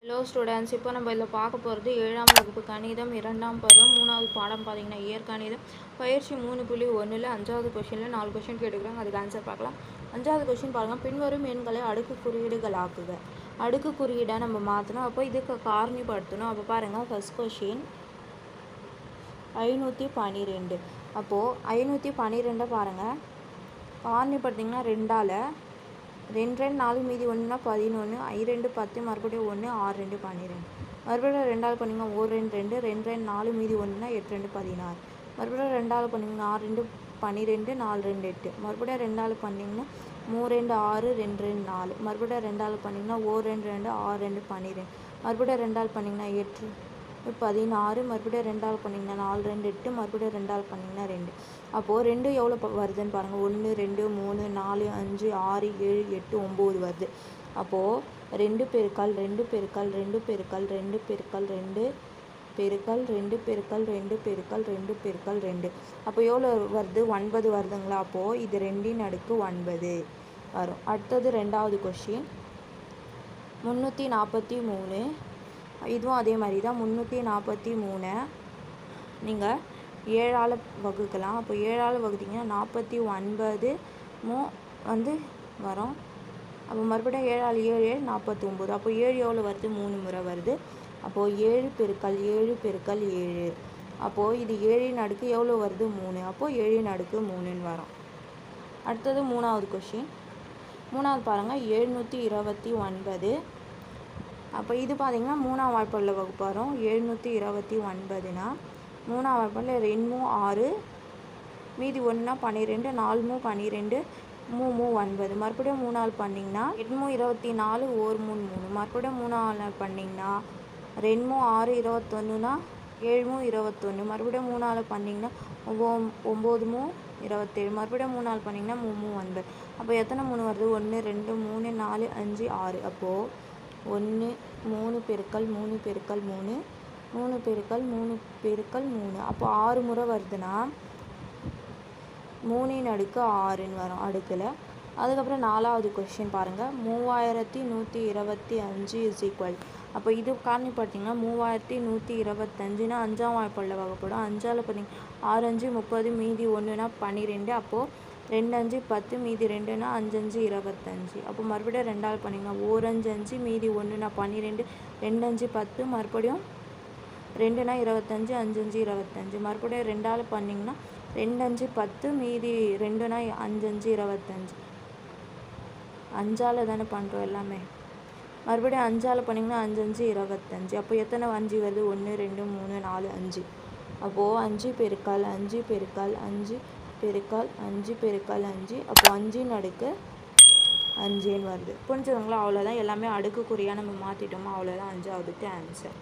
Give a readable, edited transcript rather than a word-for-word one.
Hello students, இப்போ நம்ம இதில் பார்க்க போகிறது 7ஆம் வகுப்பு கணிதம் 2ஆம் பருவம் 3வது பாடம் பார்த்தீங்கன்னா இயற்கணிதம் பயிற்சி 3.1ல் 5வது கொஷினில் 4 கொஷின் கேட்டுக்கிறாங்க. அதுக்கு ஆன்சர் பார்க்கலாம். 5வது கொஷின் பாருங்கள். பின்வரும் எண்களை அடுக்கு குறியீடுகளாக்குக. அடுக்கு குறியீடாக நம்ம மாற்றணும். அப்போ இதுக்கு காரணிப்படுத்தணும். அப்போ பாருங்கள், ஃபர்ஸ்ட் கொஷின் 512. அப்போது 512 பாருங்கள், காரணிப்படுத்திங்கன்னா 2ஆல் 2 2 4 மீதி 1னா 11, 2 10 மறுபடியும் 1 6 2 12 மறுபடியும் 2ஆல் பண்ணிங்கன்னா 1 2 2 2 2 4 மீதி 1னா 8 2 16 மறுபடியும் 2ஆல் பண்ணிங்கன்னா 6 2 12 4 2 8 மறுபடியும் 2ஆல் பண்ணிங்கன்னா 3 2 6 2 2 4 மறுபடியும் 2ஆல் பண்ணிங்கன்னா 1 2 2 6 2 12 மறுபடியும் 2ஆல் பண்ணிங்கன்னா 8 16 மறுபடியும் 2ஆல் பண்ணிங்கன்னா 4 2 8 மறுபடியும் 2ஆல் பண்ணிங்கன்னா 2. அப்போது 2 எவ்வளோ வருதுன்னு பாருங்கள். 1 2 3 4 5 6 7 8 9 வருது. அப்போது 2 பெருக்கல் 2 பெருக்கல் 2 பெருக்கல் 2 பெருக்கல் 2 பெருக்கல் 2 பெருக்கல் 2 பெருக்கல் 2 பெருக்கல் 2 அப்போ எவ்வளோ வருது? 9 வருதுங்களா? அப்போது இது 2 அடுக்கு 9 வரும். அடுத்தது 2வது கொஷின் 343. இதுவும் அதே மாதிரி தான். 343 நீங்கள் 7ஆல் வகுக்கலாம். அப்போ 7ஆல் வகுத்திங்கன்னா 49 வந்து வரும். அப்போ மறுபடியும் 7ஆல் 7 49. அப்போ 7 எவ்வளோ வருது? 3 முறை வருது. அப்போது 7 பெருக்கல் 7 பெருக்கல் 7. அப்போது இது 7 அடுக்கு எவ்வளோ வருது? 3. அப்போது 7 அடுக்கு 3ன்னு வரும். அடுத்தது 3வது கொஷின். 3வது பாருங்கள், 729. அப்போ இது பார்த்திங்கன்னா 3ஆம் வாய்ப்பாடில் வகுப்பு வரும். 729னா 3ஆம் வாய்ப்பாடில் 2 6 மீதி 1னா 12 4 12 3 9 மறுபடியும் 3ஆல் பண்ணிங்கன்னா 8 24 1 3 3 மறுபடியும் 3ஆல் பண்ணிங்கன்னா 2 6 21னா 7 21 மறுபடியும் 3ஆல் பண்ணிங்கன்னா 9 27 மறுபடியும் 3ஆல் பண்ணிங்கன்னா 3 9. அப்போ எத்தனை 3 வருது? 1 2 3 4 5 6. அப்போது 1 3 பெருக்கல் 3 பெருக்கல் 3 3 பெருக்கல் 3 பெருக்கல் 3 அப்போ 6 முறை வருதுன்னா 3 அடுக்கு 6ன்னு வரும் அடுக்கில். அதுக்கப்புறம் 4வது கொஷின் பாருங்கள். 3125 இஸ் ஈக்குவல். அப்போ இது காரணிப்படுத்திங்கன்னா 3125னா 5ஆம் வாய்ப்பாடில் வகுப்படும். 5ஆல் பண்ணிங்க 6 5 30 மீதி 1னா 12. அப்போது 2 5 10 மீதி 2னா 5 5 25. அப்போ மறுபடியும் 2ஆல் பண்ணிங்கன்னா 1 5 5 மீதி 1னா 12 2 5 10 மறுபடியும் 2னா 25 5 5 25 மறுபடியும் 2ஆல் பண்ணிங்கன்னா 2 5 10 மீதி 2னா 5 5 25. 5ஆல் தானே பண்ணுறோம் எல்லாமே. மறுபடியும் 5ஆல் பண்ணிங்கன்னா 5 5 25. அப்போ எத்தனை 5 வருது? 1 2 3 4 5. அப்போது 5 பெருக்கல் 5 பெருக்கல் 5 பெருக்கல் 5 பெருக்கல் 5 அப்போ 5 அடுக்கு 5ன்னு வருது. புரிஞ்சுதுங்களா? அவ்வளோதான். எல்லாமே அடுக்குக்குறியாக நம்ம மாற்றிட்டோமா? அவ்வளோதான் 5ஆவதுக்கு ஆன்சர்.